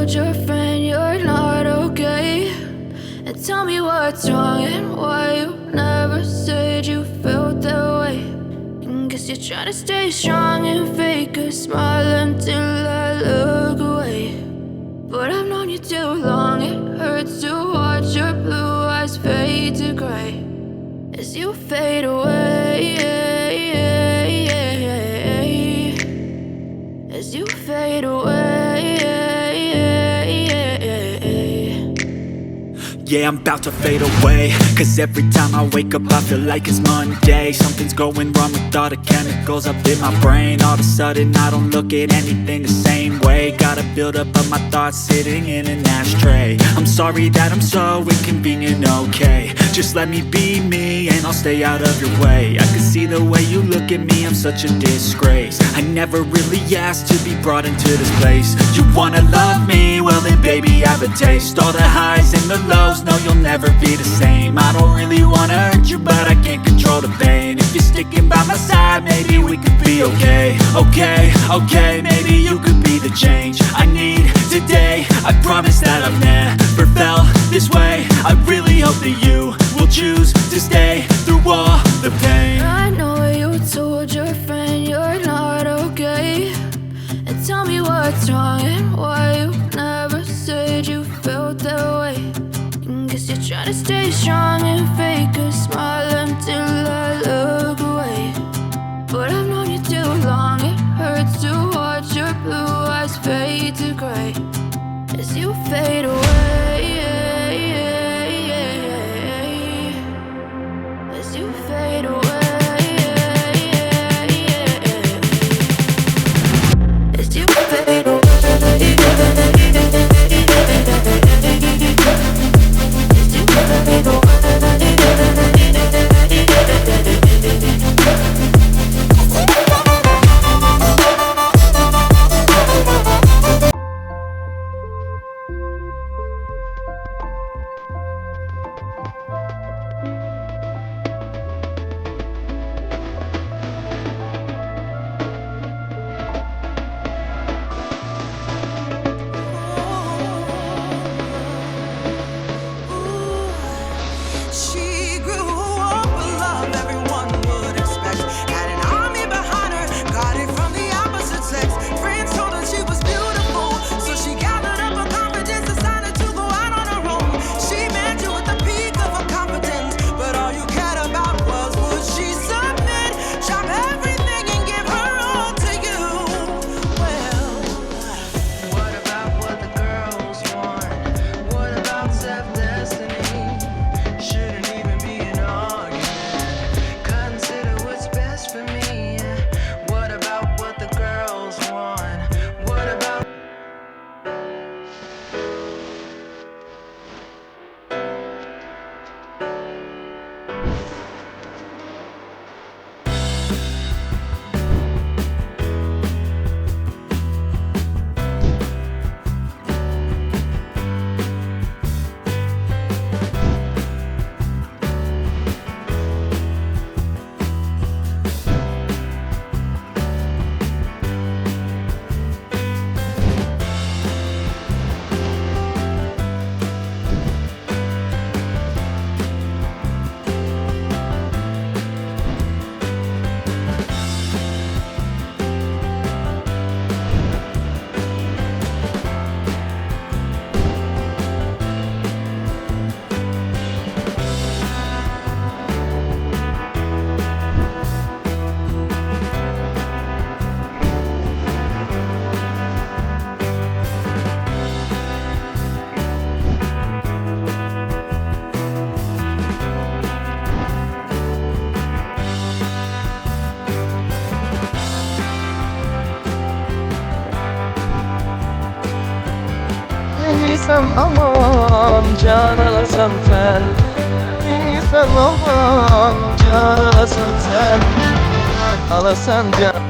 told your friend you're not okay? And tell me what's wrong and why you never said you felt that way. And guess you're trying to stay strong and fake a smile until I look away. But I've known you too long, it hurts to watch your blue eyes fade to gray as you fade away, as you fade away. Yeah, I'm about to fade away, cause every time I wake up I feel like it's Monday. Something's going wrong with all the chemicals up in my brain. All of a sudden I don't look at anything the same way. Gotta build up of my thoughts sitting in an ashtray. I'm sorry that I'm so inconvenient, okay? Just let me be me and I'll stay out of your way. I can see the way you look at me, I'm such a disgrace. I never really asked to be brought into this place. You wanna love me? Well then baby have a taste. All the highs and the lows, no, you'll never be the same. I don't really wanna hurt you, but I can't control the pain. If you're sticking by my side, maybe we could be okay. Okay, maybe you could be the change I need today. I promise that I've never felt this way. I really hope that you will choose to stay through all the pain. I know you told your friend you're not okay. And tell me what's wrong and why you never said you felt that way. Guess you're trying to stay strong and fake a smile until I look away. But I've known you too long, it hurts to watch your blue eyes fade to gray as you fade away, as you fade away, as you fade away. Sen aman can alasan sen, sen aman can alasan sen, alasan can.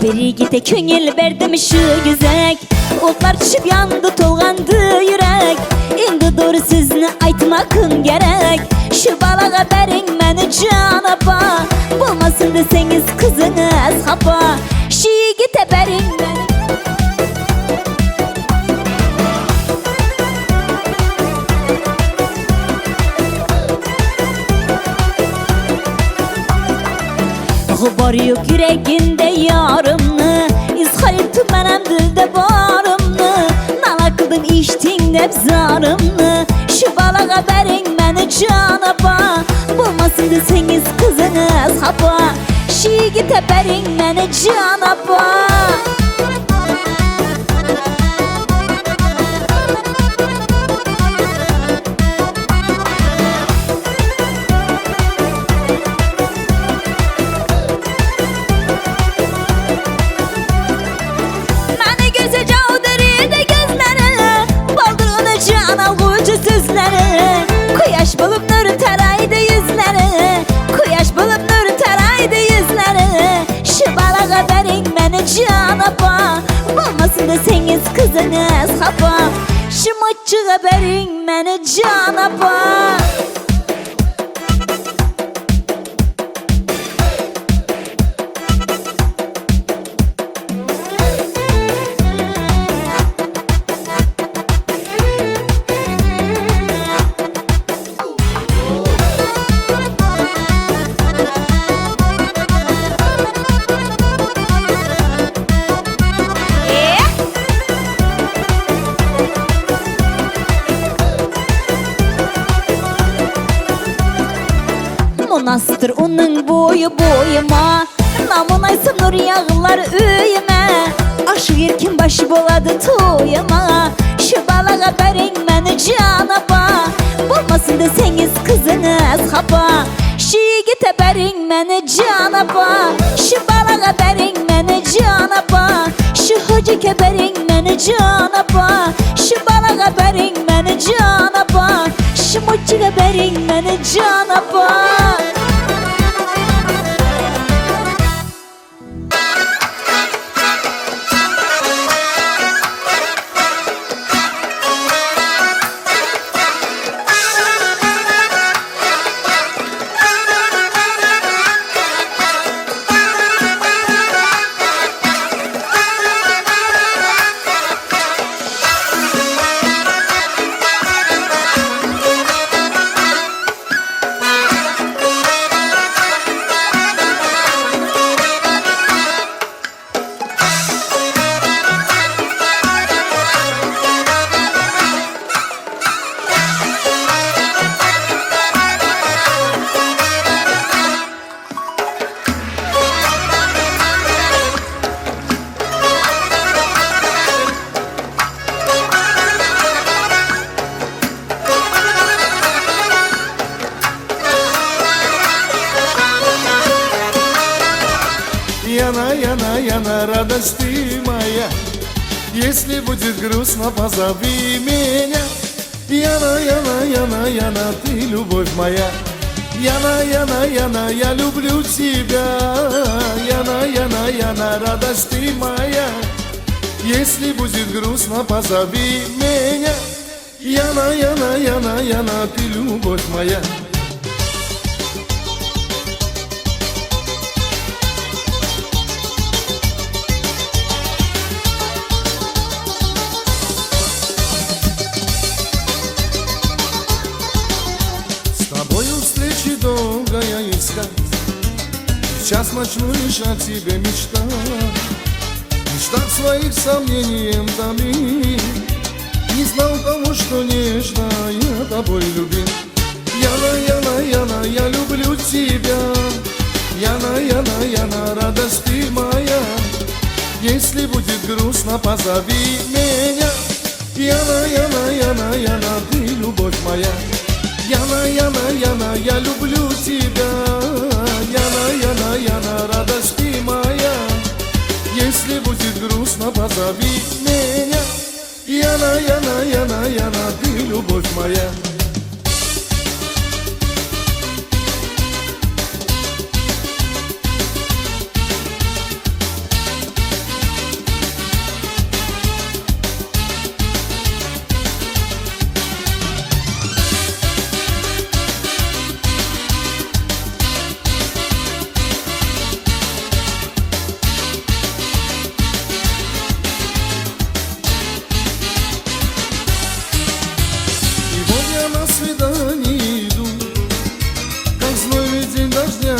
Beri gide köngül verdim şu güzek. Otlar düşüp yandı tolgandı yürek. Endi doğru sözünü aytmakın gerek. Şu balaga berin meni canapa. Bulmasın deseniz kızınız hapa. Şu yigite berin meni. Var yok yüreğinde yarımını, izhar ettim benim dilde barımını. Nala kıldın içtin hep zarımını. Şu balaga berin meni canapa. Bulmasın deseniz kızınız hapa. Şu yigite berin meni canapa. Kuyaş bulup nuru taraydı yüzleri. Kuyaş bulup nuru taraydı yüzleri. Şu balaga berin meni canapa. Bulmasın deseniz kızınız hapa. Şu maçıga berin meni canapa. Nasıldır onun boyu boyuma. Namunaysın nur yağlar üyüme. Aşık erkin başı boladı toyuma. Şu balaga berin meni canapa. Bulmasın deseniz kızınız hapa. Şu yigite berin meni canapa. Şu balaga berin meni canapa. Şu hocike berin meni canapa. Şu balaga berin meni canapa. Şu mucike berin meni canapa. яна, радость ты моя. Если будет грустно, позови меня. Яна, яна, яна, яна, ты любовь моя. Яна, яна, яна, я люблю тебя. Яна, яна, яна, радость ты моя. Если будет грустно, позови меня. Яна, яна, яна, яна, ты любовь моя. С тобою встречи долго я искал, час ночной лишь о тебе мечтал. Мечтах своих сомнением томил, не знал того, что нежно я тобой любил. Яна, яна, яна, я люблю тебя. Яна, яна, яна, радость ты моя. Если будет грустно, позови меня. Яна, яна, яна, яна, ты любовь моя. Яна, яна, яна, я люблю тебя. Яна, яна, яна, радость ты моя. Если будет грустно, позови меня. Яна, яна, яна, яна, ты любовь моя.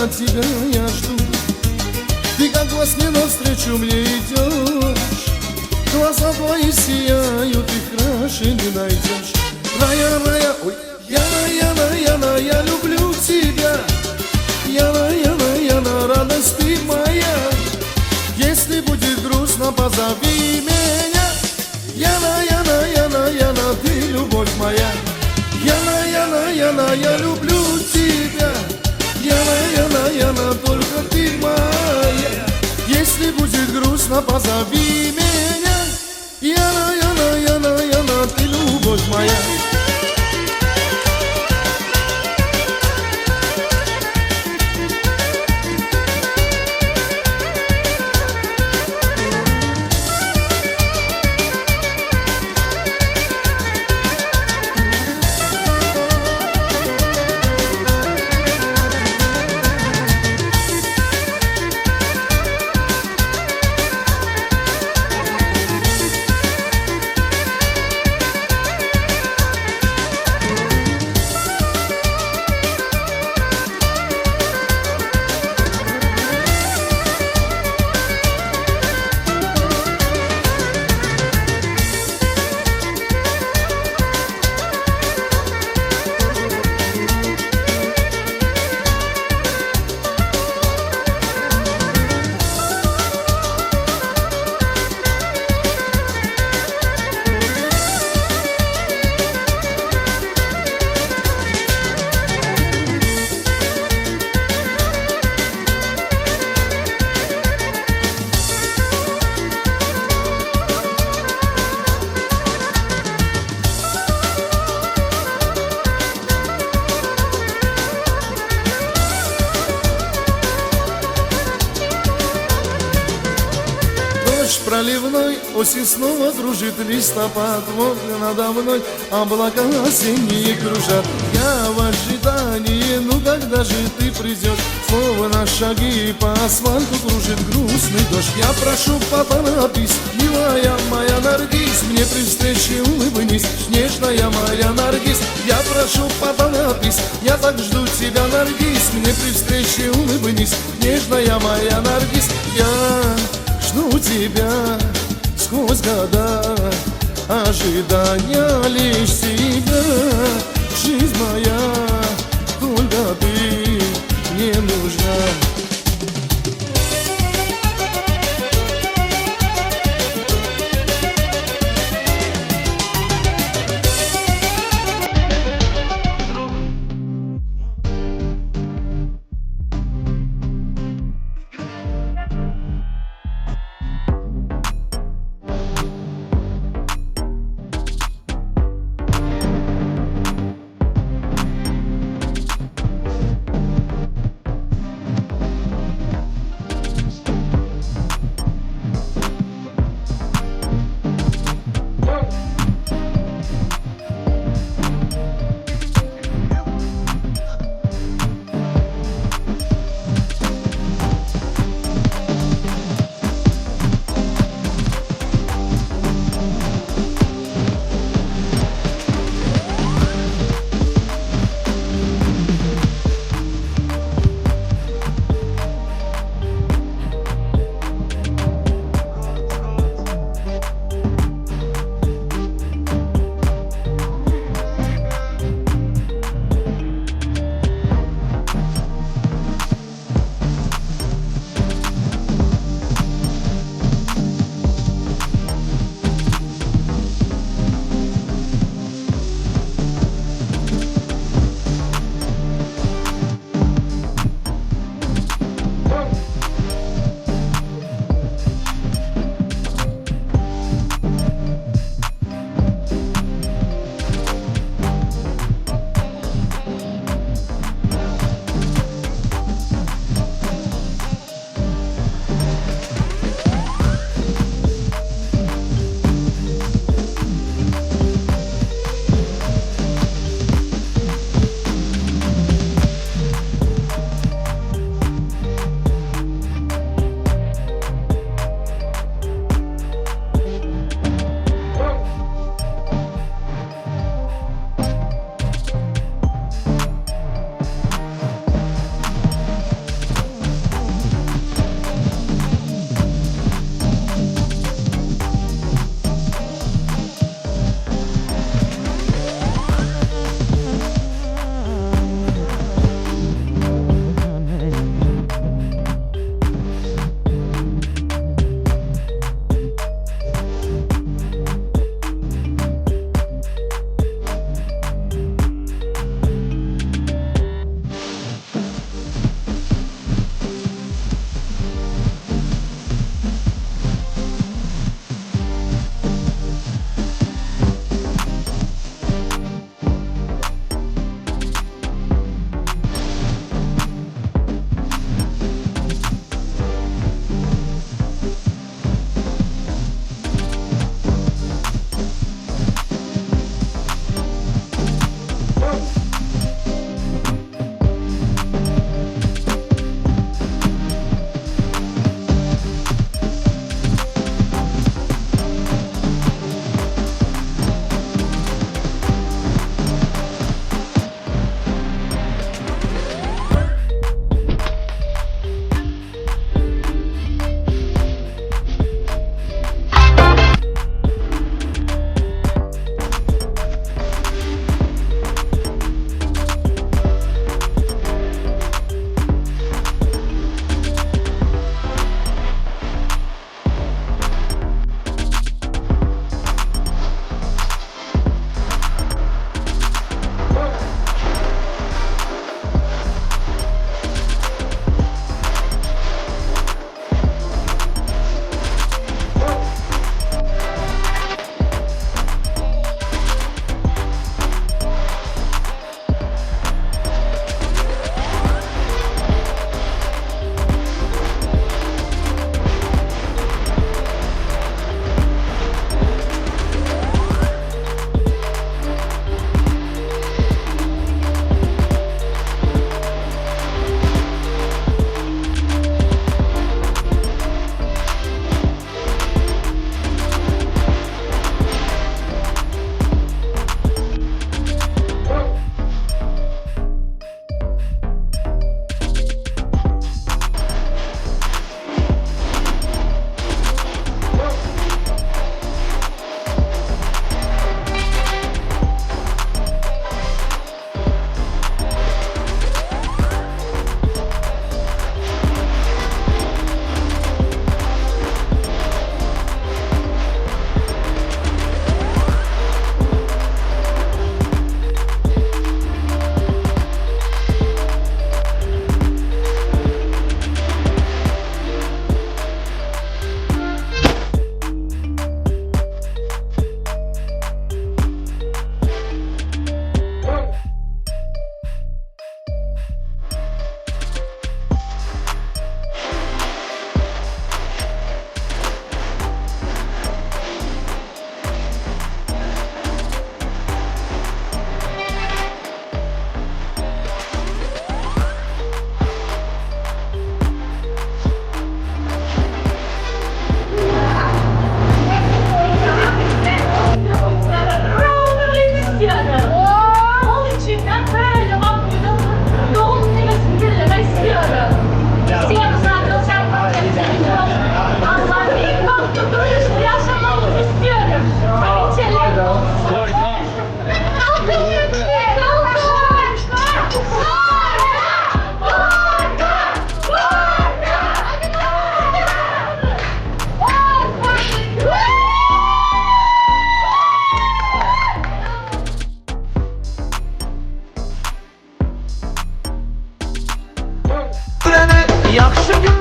Тебя я жду. Ты как во сне навстречу мне идешь. Глаза твои сияют, их краше не найдешь. Рая, рая, ой, яна, яна, яна, я люблю тебя. Яна, яна, яна, радость ты моя. Если будет грустно, позови меня. Яна, яна, яна, яна, ты любовь моя. Яна, яна, яна, я люблю тебя. Яна, яна, яна, только ты моя. Если будет грустно, позови меня. Яна, яна, яна, яна, ты любовь моя. Проливной, осень снова дружит, листопад вот надо мной, облака осенние кружат. Я в ожидании, ну когда же ты придешь? Снова на шаги по асфальту кружит грустный дождь. Я прошу, поторопись, милая моя Наргиз, мне при встрече улыбнись, нежная моя Наргиз. Я прошу, поторопись, я так жду тебя, Наргиз, мне при встрече улыбнись, нежная моя Наргиз. Я жду тебя сквозь года, ожидания лишь тебя. Жизнь моя, только ты мне нужна. Yaxşı gün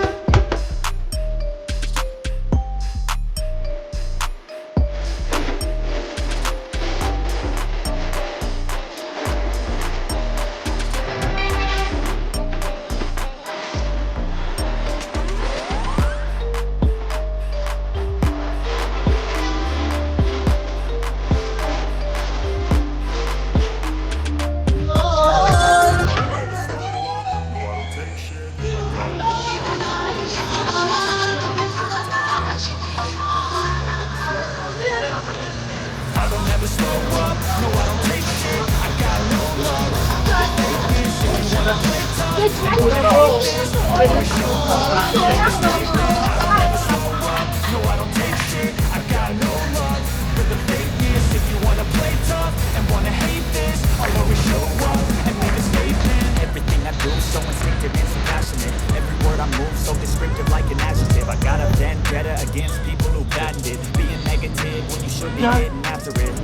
Everything I do so instinctive and so passionate. Every word I move so descriptive like an adjective. I got a vendetta against people who patented being negative when you should be getting after it.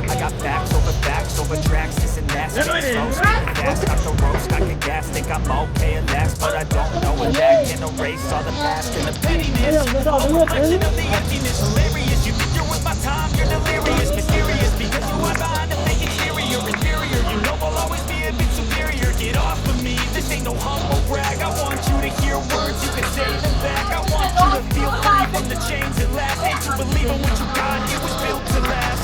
I got facts over tracks, this and that. Fast, got the roast, I get gas, think I'm okay at last, but I don't know if that can erase all the past and the pettiness. Reflection of the emptiness, hilarious. You think you're with my time, you're delirious, mysterious, because you are behind the fake exterior, inferior. You know I'll always be a bit superior. Get off of me, this ain't no humble brag. I want you to hear words, you can say them back. I want you to feel free from the chains at last. Hate to believe in what you got, it was built to last.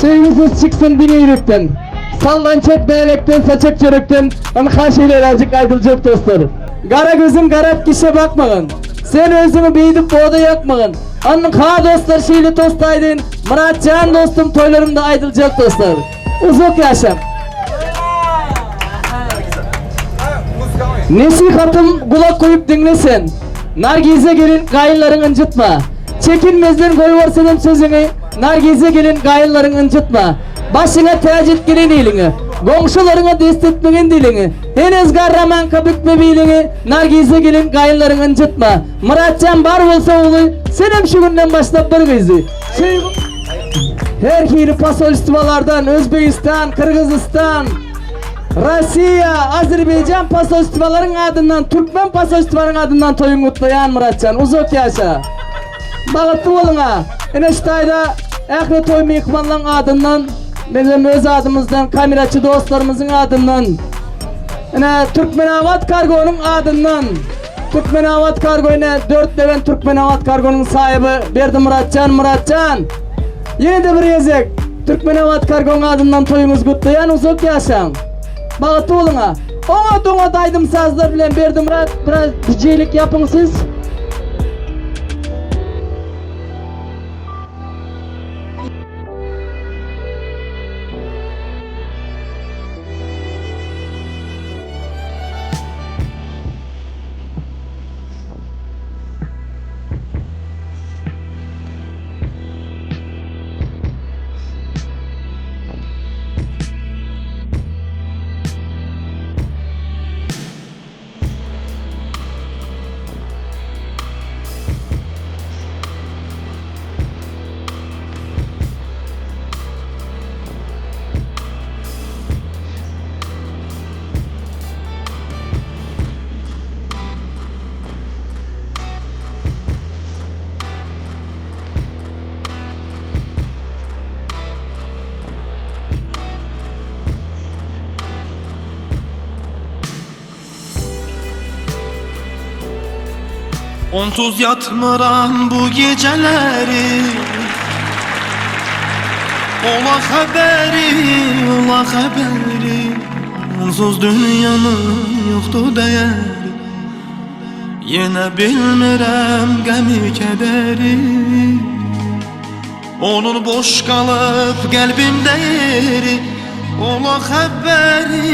Şeyimiz çıksın dinleyirekten. Sallan çek beylekten, saçak çörükten. Ama her şeyler azıcık aydılacak dostlarım. Kara gözün garap kişiye bakmayın. Sen özünü beydip boğda yakmayın. Anın ha dostlar şeyli tostaydın. Muratcan dostum toylarımda aydılacak dostlar. Uzak yaşam. Nesihatım kulak koyup dinlesin. Nargize gelin gayınların incitma. Çekinmezden koyuvarsanım sözünü. Nargize gelin gayınların incitma. Başına tecit girin ilini. Komşularına destetmeyin dilini. Henüz garraman kabükme bilini. Nargize gelin gayınların incitma. Muratcan var olsa oğlu. Senem şu günden başlap bir kızı. Her kiri pasolistvalardan Özbekistan, Kırgızistan, Rusya, Azerbaycan pasolistvaların adından, Türkmen pasolistvaların adından toyun kutlayan Muratcan. Uzak yaşa. Bağıttı olun ha. Eneştayda Ahret Toy Mekmanların adından, bizim öz adımızdan, kameraçı dostlarımızın adından, Türkmenavat Kargo'nun adından, Türkmenavat Kargo yine 4 deven Türkmenavat Kargo'nun sahibi Berdi Muratcan. Yine de bir yazık. Türkmenavat Kargo'nun adından toyumuz kutlayan uzak yaşam. Bağıttı olun ha. Ona dona daydım sazlar bilen Berdi Murat, biraz DJ'lik yapın siz. Onsuz yatmıram bu geceleri. Ola haberi Onsuz dünyanın yoktu değeri. Yine bilmirəm qəmi kədəri. Onun boş kalıp qəlbimdə yeri. Ola haberi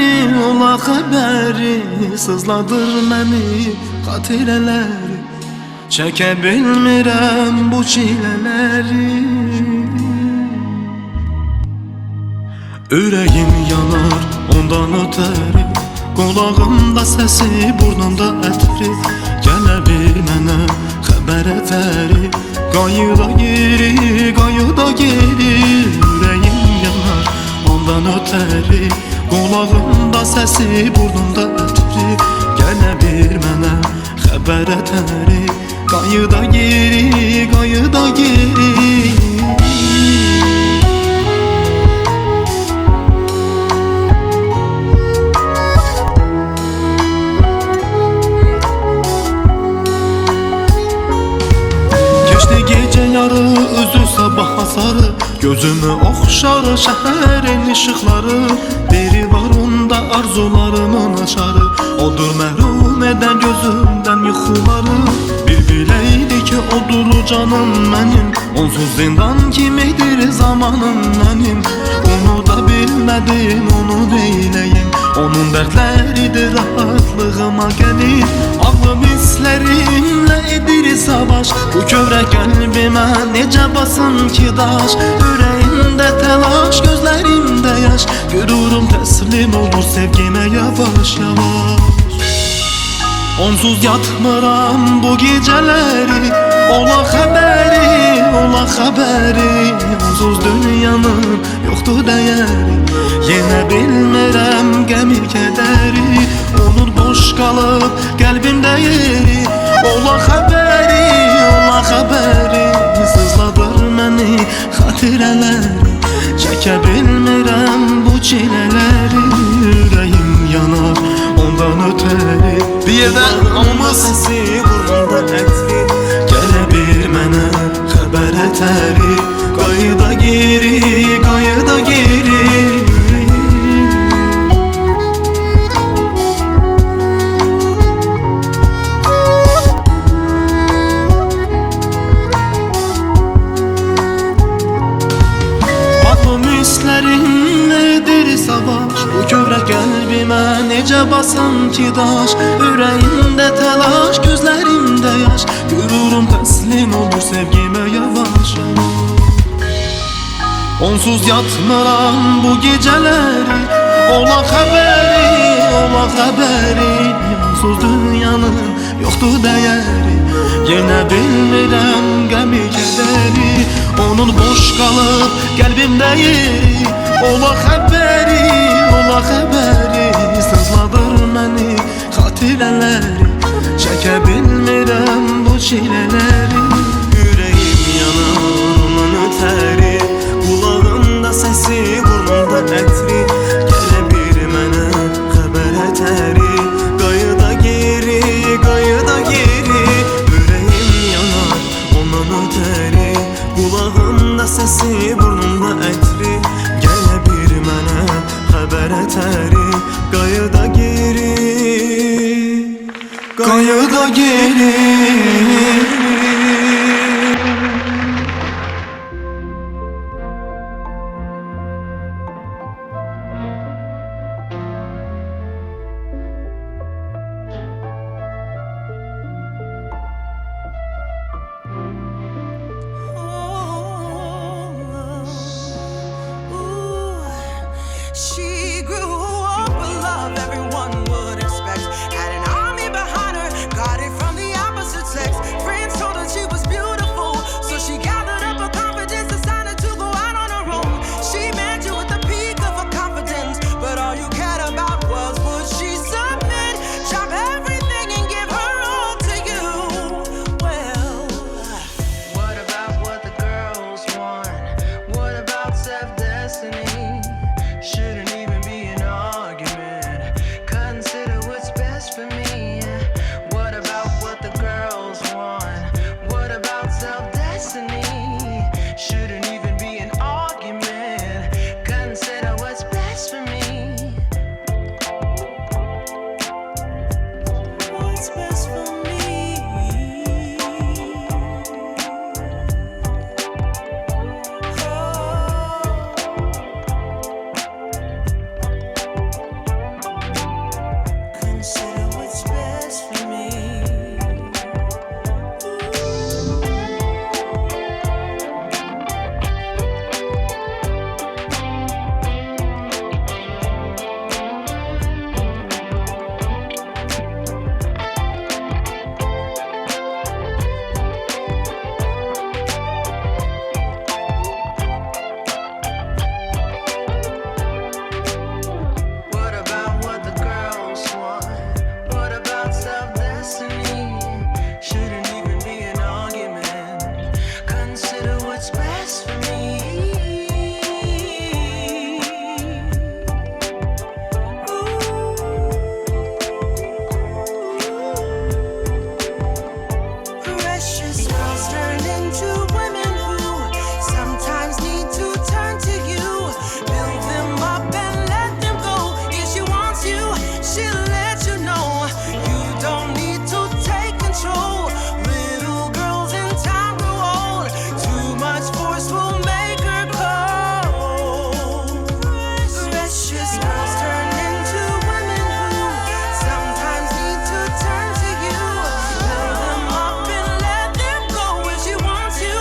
sızladır məni xatirələri. Çəkə bilmirəm bu çilələri. Ürəyim yanar ondan ötəri. Qulağımda səsi, burnumda ətri. Gələ bir mənə xəbər ətəri. Qayıda geri Ürəyim yanar ondan ötəri. Qulağımda səsi, burnumda ətri. Gələ bir mənə xəbər ətəri. Qayıda geri Keçdi gecə yarı, özü sabah hasarı. Gözümü oxşar şəhərin işıqları. Biri var onda arzularımın açarı. Odur məhrum edən gözümdən yuxuları. Bir biləydi ki odur canım mənim. Onsuz zindan kimidir zamanım mənim. Onu da bilmədim, onu neyləyim. Onun dərdləridir rahatlığıma gəlir. Ağlım hislərimlə edir savaş. Bu kövrək qəlbimə necə basın ki daş. Ürəyimdə təlaş, gözlərimdə yaş. Qürurum təslim olur sevgimə yavaş yavaş. Onsuz yatmıram bu geceleri. Ola haberi Onsuz dünyanın yoktu değeri. Yine bilmirəm qəmi kədəri. Onun boş kalıp qəlbimdə yeri. Ola haberi sızladır məni xatirələri. Çəkə bilmirəm bu çilələri. Ürəyim yanar ondan ötəri. Bir yerdən amımız səsi, burnunda ətri. Gələ bir mənə xəbər ətəri. Qayıda geri sanki daş, ürəyimdə təlaş, gözlərimdə yaş. Qürurum təslim olur sevgimə yavaş. Onsuz yatmıram bu gecələri, ola xəbəri. Onsuz dünyanın yoxdur dəyəri, yenə bilmirəm qəmi kədəri. Onun boş qalıb qəlbimdə yeri, ola xəbəri. Sızladır məni xatirələri, çəkə bilmirəm bu çilələri. Ürəyim yanar onun ötəri, qulağımda səsi, burnumda ətri. Gələ bir mənə xəbər ətəri, qayıda geri. Ürəyim yanar ondan ötəri, qulağımda səsi, burnumda ətri. Gələ bir mənə xəbər ətəri, qayıda geri. She grew up with love everyone would expect. Had an army behind her, got it from the opposite sex. Friends told her she was beautiful, so she gathered up her confidence, decided to go out on her own. She met you at the peak of her confidence, but all you cared about was would she submit, drop everything and give her all to you. Well, what about what the girls want? What about self-destiny? Shouldn't even be an argument. Consider what's best for me. What about what the girls want? What about self-destiny? Shouldn't even be an argument. Consider what's best for me. What's best for me? Consider what's best for me. What about what the girls want? What about self-destiny? Shouldn't even be an argument. Consider what's best for me. Precious girls turn into women who sometimes need to turn to you. Build them up and let them go. If she wants you, she'll let you know. You don't need to take control. Little girls in time grow old. Too much force will make her cold. Precious girls turn into women who sometimes need to turn to you. Build them up and let them go. If she wants you,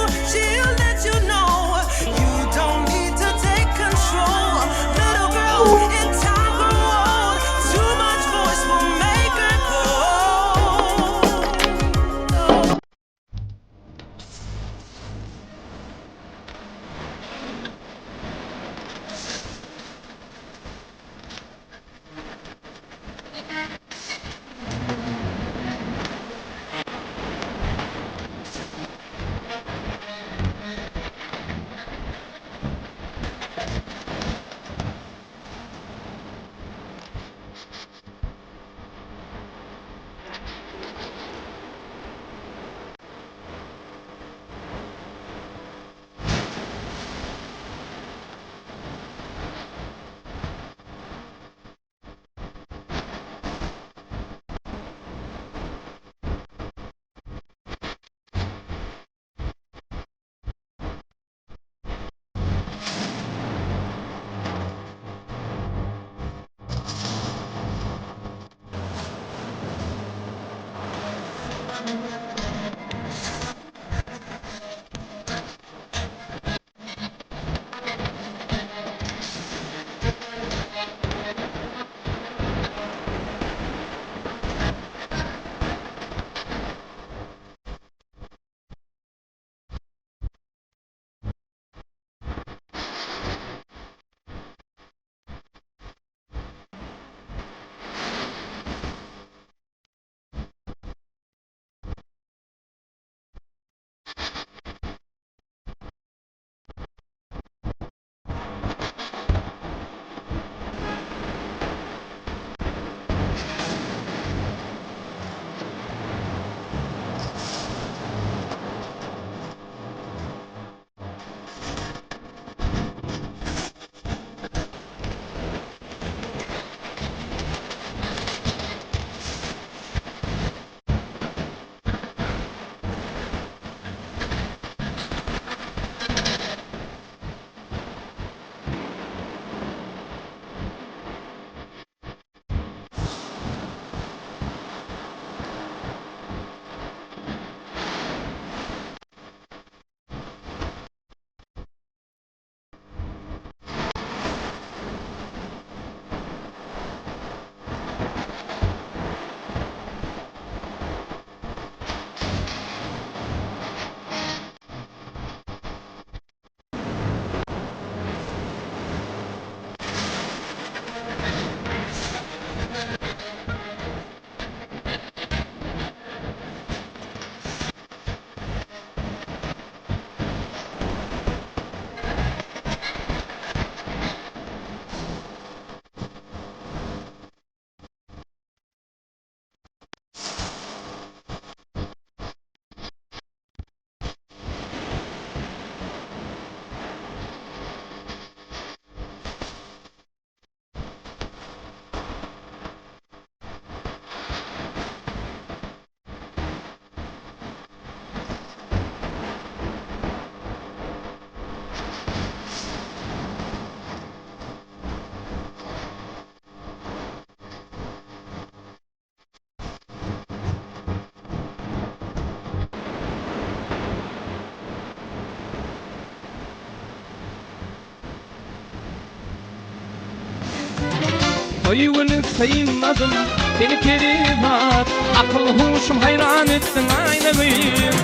Toyunu sayılmadım seni kerimat. Akıl huşum hayran ettin aynalıyım.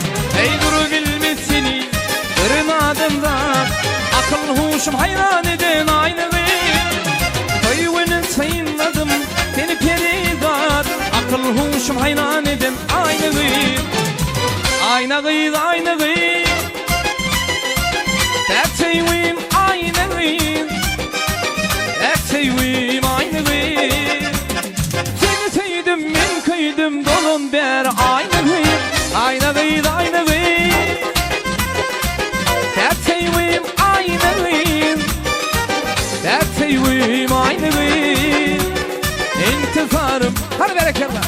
Ey duru bilmiş seni kırmadımda. Akıl huşum hayran edin aynalıyım. Toyunu sayılmadım seni kerimat. Akıl huşum hayran edin aynalıyım. Aynalıyım aynalıyım. Terteyim aynalıyım. Terteyim aynalıyım. Seni sevdim min kıydım dolun ber aynalıyım. Aynalıyım aynalıyım. Terteyim aynalıyım. Terteyim aynalıyım. İntifarım hadi bereketle.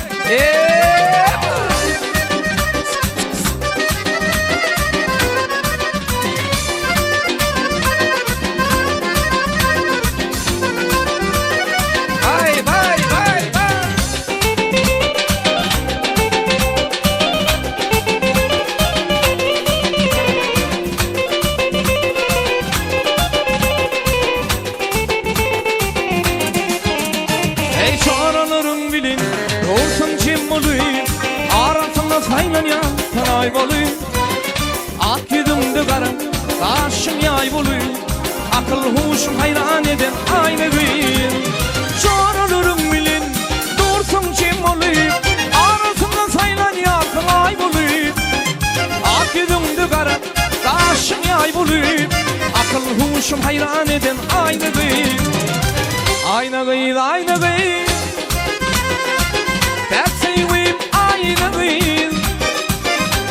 Saylan ya tanay boluy. Ak yüzümde karım kaşım yay boluy. Akıl huşum hayran eden aynı gün. Şor olurum bilin dursun kim boluy. Arasında saylan ya tanay boluy. Ak yüzümde karım kaşım yay boluy. Akıl huşum hayran eden aynı gün. Aynı gün aynı gün. Terteyim aynı gün.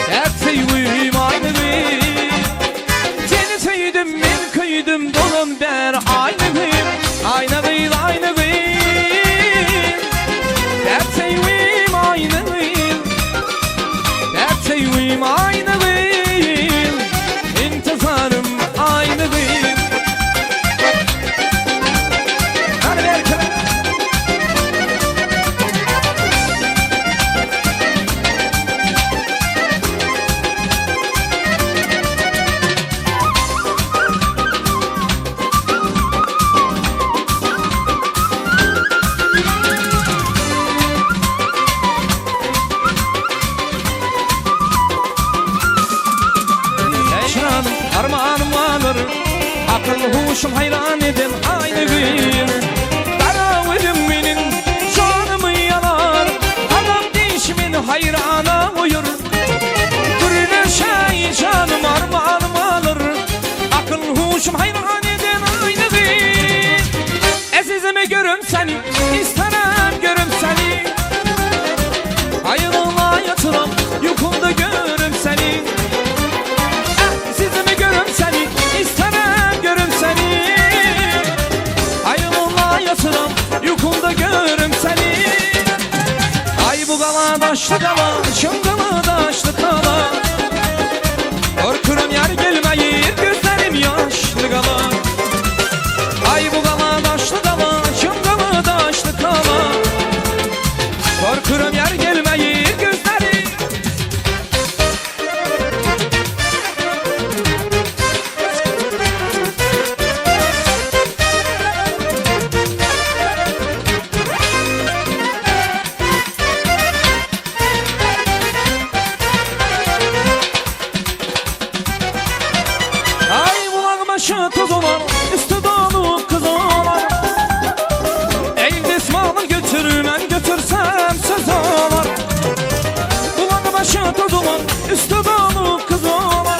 Terteyim aynı gün. Seni sevdim min kıydım dolun ber aynı gün. Aynı gün aynı gün. Terteyim aynı gün. Terteyim aynı gün. İntizarım aynı gün. Hadi berkele. Armağanım alır, akıl huşum hayran edin aynı gün. Kara ölüm benim canımı yalar, adam dişimin hayrana uyur. Gürüne şey canım armağanım alır, akıl huşum hayran edin aynı gün. Ezizimi görüm seni, isterim görüm seni. Ayılıma yatıram, yukumda görüm seni. Sizimi görüm seni, istemem görüm seni. Ayrılma yatırım, yukumda görüm seni. Ay bu gala daşlı gala, şıngalı daşlı gala. Korkurum yer gelmeyi, gözlerim yaşlı gala. Ay bu gala daşlı gala, şıngalı daşlı gala. Korkurum yer gelmeyi, gözlerim. Başı toz olan, üstü dolu kız olan. Elimde ismamı götürmem, götürsem söz olan. Kulağın başı toz olan, üstü dolu kız olan.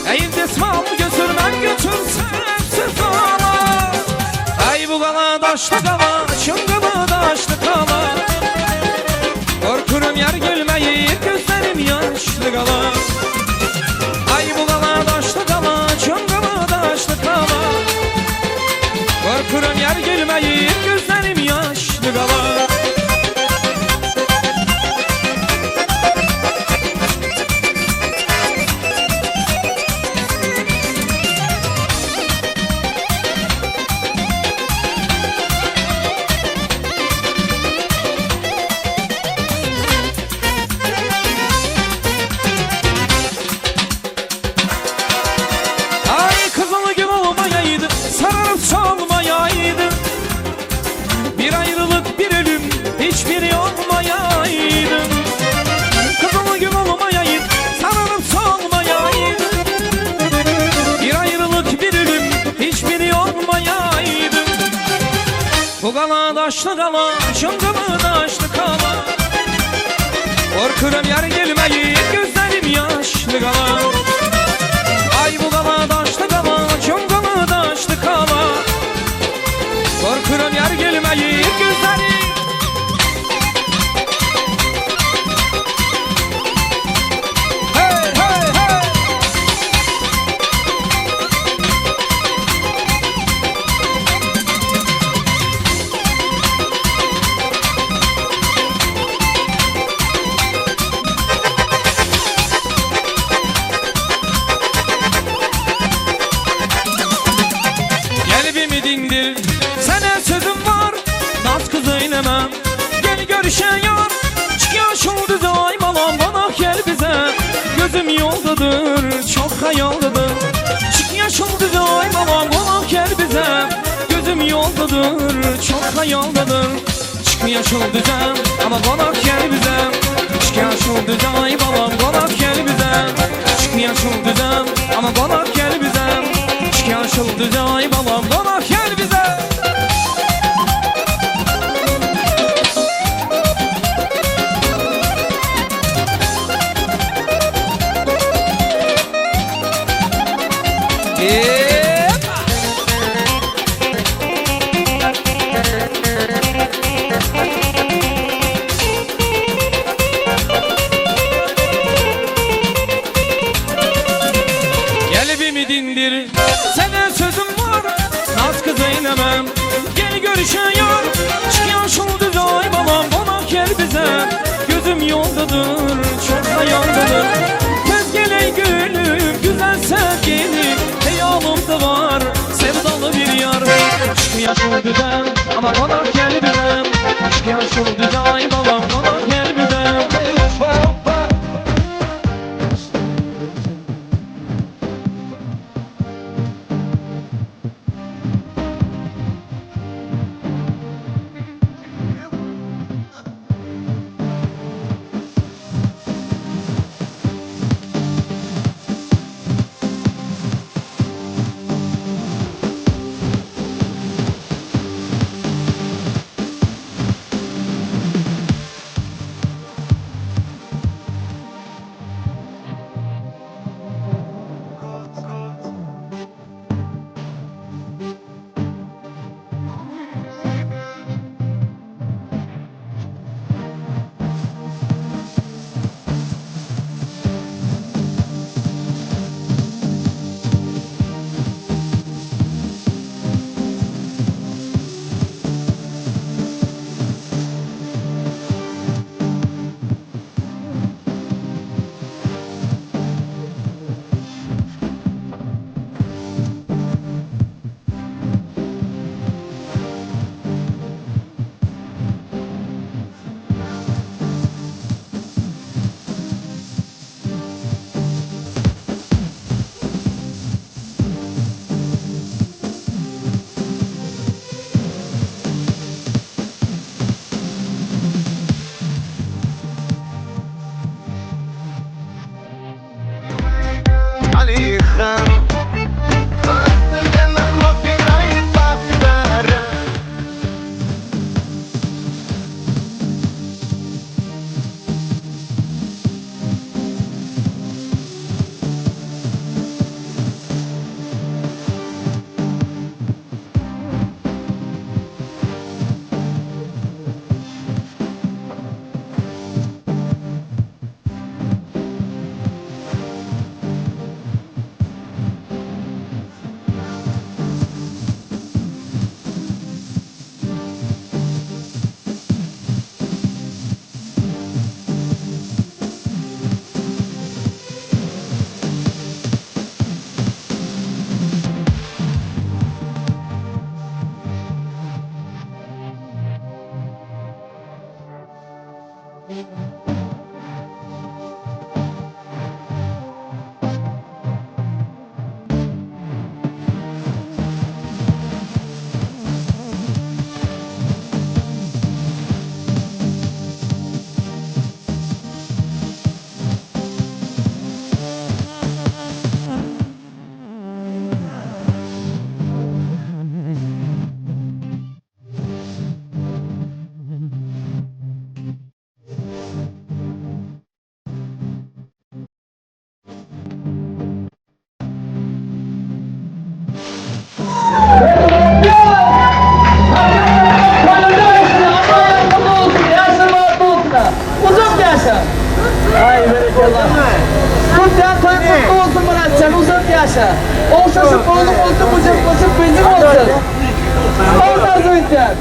Elimde ismamı götürmem, götürsem söz olan. Ay bu gala daşlı gala, şıngalı daşlı gala. Korkurum yer gelmeyi, gözlerim yaşlı gala. Ay bu gala daşlı gala, şıngalı daşlı gala. Korkurum yer gelmeyi, gözlerim yaşlı gala. daşlı qala, şıngımı daşlı qala. Korkuram yar gelmeyip gözlerim yaşlı qala. Ay bu qala daşlı qala, şıngımı daşlı qala. Korkuram yar gelmeyip gözlerim. Sana sözüm var, naz kız eylemem. Gel görüşen yar, çıkıyor şuldu ay balam, bana gel bize. Gözüm yoldadır, çok hayaldadır. Çıkıyor şuldu ay balam, bana gel bize. Gözüm yoldadır, çok hayaldadır. Çıkıyor şuldu ama bana gel bize. Çıkıyor şuldu ay balam, bana gel bize. Çıkıyor şuldu ama bana gel bize. Çıkıyor şuldu ay balam, bana gel bize. Gel evimi dindir, sana sözüm var, naz kız eylemem. Gel görüşen yar, çıkıyor şuldu ay babam, bana gel bize. Gözüm yoldadır, çok hayaldadır. Tez gele gülüm, güzel sevgilim. Hayalımda var, sevdalı bir yar. Çıkıyor şuldu ama bana gel bize. Çıkıyor şuldu ay babam, bana gel bize. inşallah. Kutlayan toy kutlu olsun Muratcan, uzun yaşa. Olşaşıp oğlum olsun, kucaklaşıp bizim olsun. Olmaz Muratcan.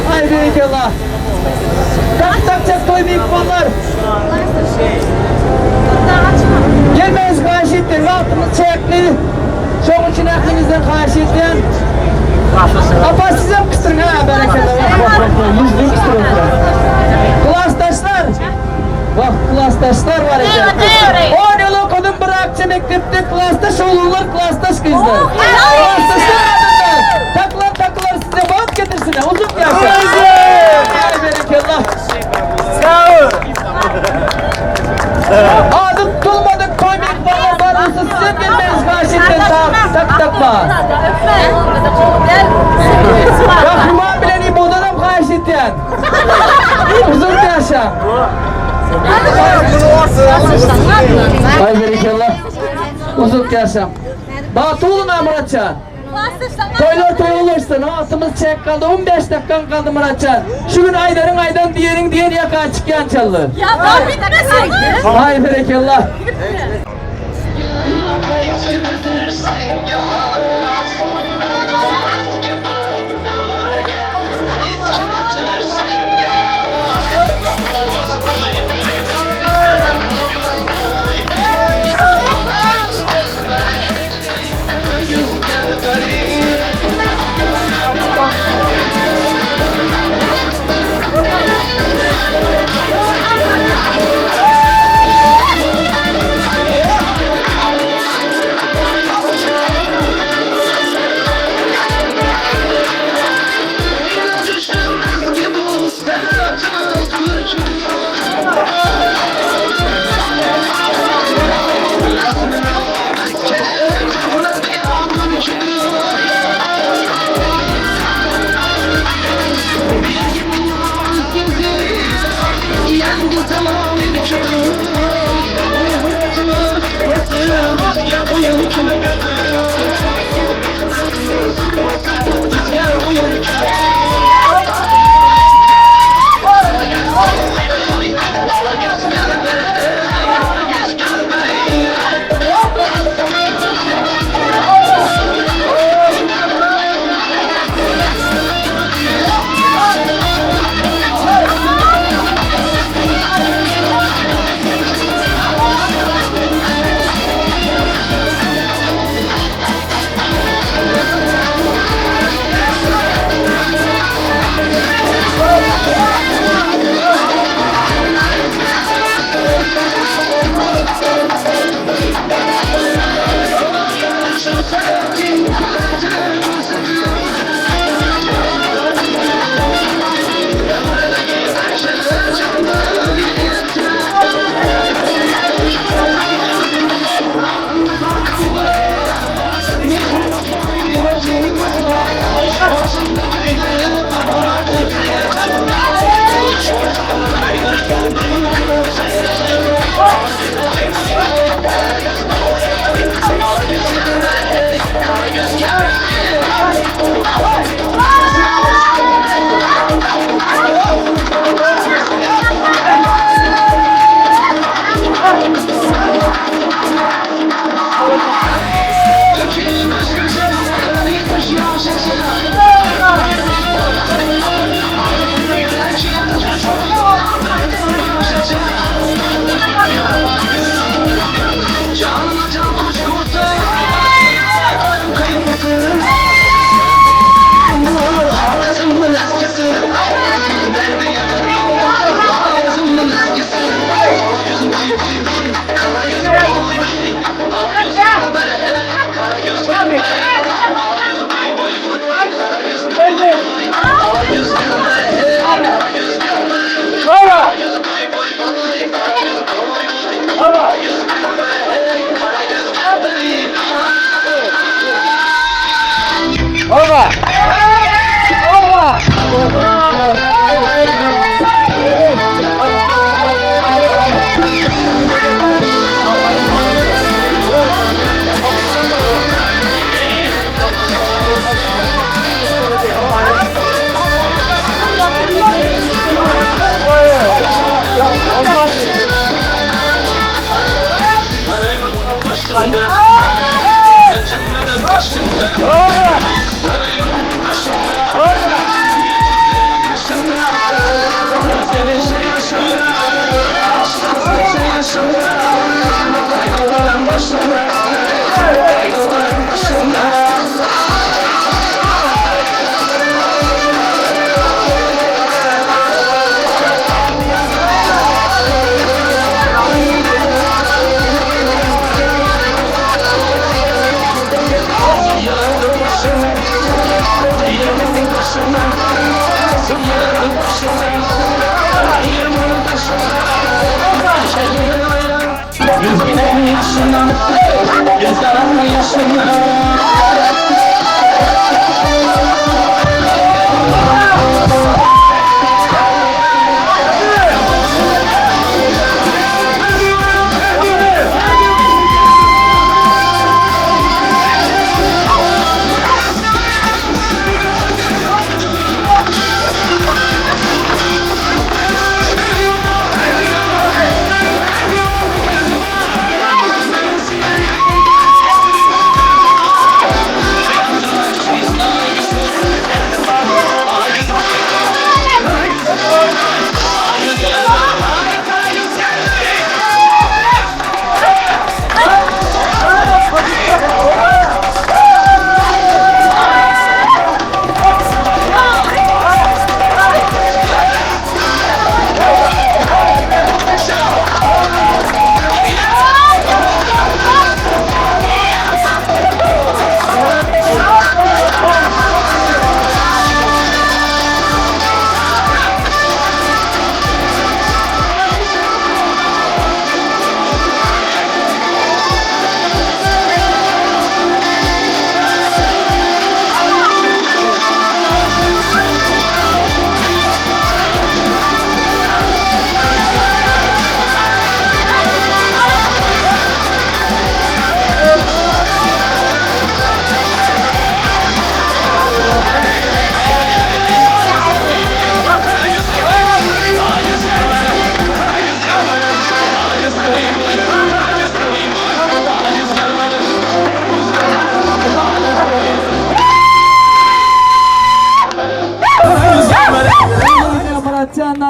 Haydi inşallah. Tak toy büyük ballar. Gelmeyiz karşı ettin, altımız çekli. Şoğun için aklınızdan karşı ettin. Apa size mi kıstırın ha bereketler? Yüzlüğü kıstırın. Klastaşlar. Bak klastaşlar var ya. 10 yıl okudum bırakçı mektepte klastaş olurlar, klastaş kızlar. Klastaşlar adından. Takılar size bant getirsin ha. Uzun yaşa. Hay bereketllah. Sağ ol. Adım tutulmadık koymayıp bana varırsa size bilmeyiz karşıdan takma. Rahman bilen ibodanım karşıdan. Uzun yaşa. Hay berekallah. Uzun yaşa. Bana tuğluna Muratcan. Toylar olursun, altımız çek kaldı, 15 dakikan kaldı Muratcan. Şu gün aydan diğer yaka çıkan çaldı. Ya daha bitmesin. Hay berekallah.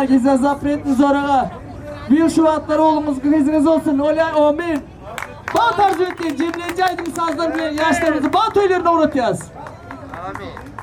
Nargize Zafretli Zorağa 1 Şubatlar oğlumuz kızınız olsun. Olay amin. Bat arzu ettiğin cimrici aydım sazlar bilen yaşlarımızı bat oylarına uğratacağız. Amin.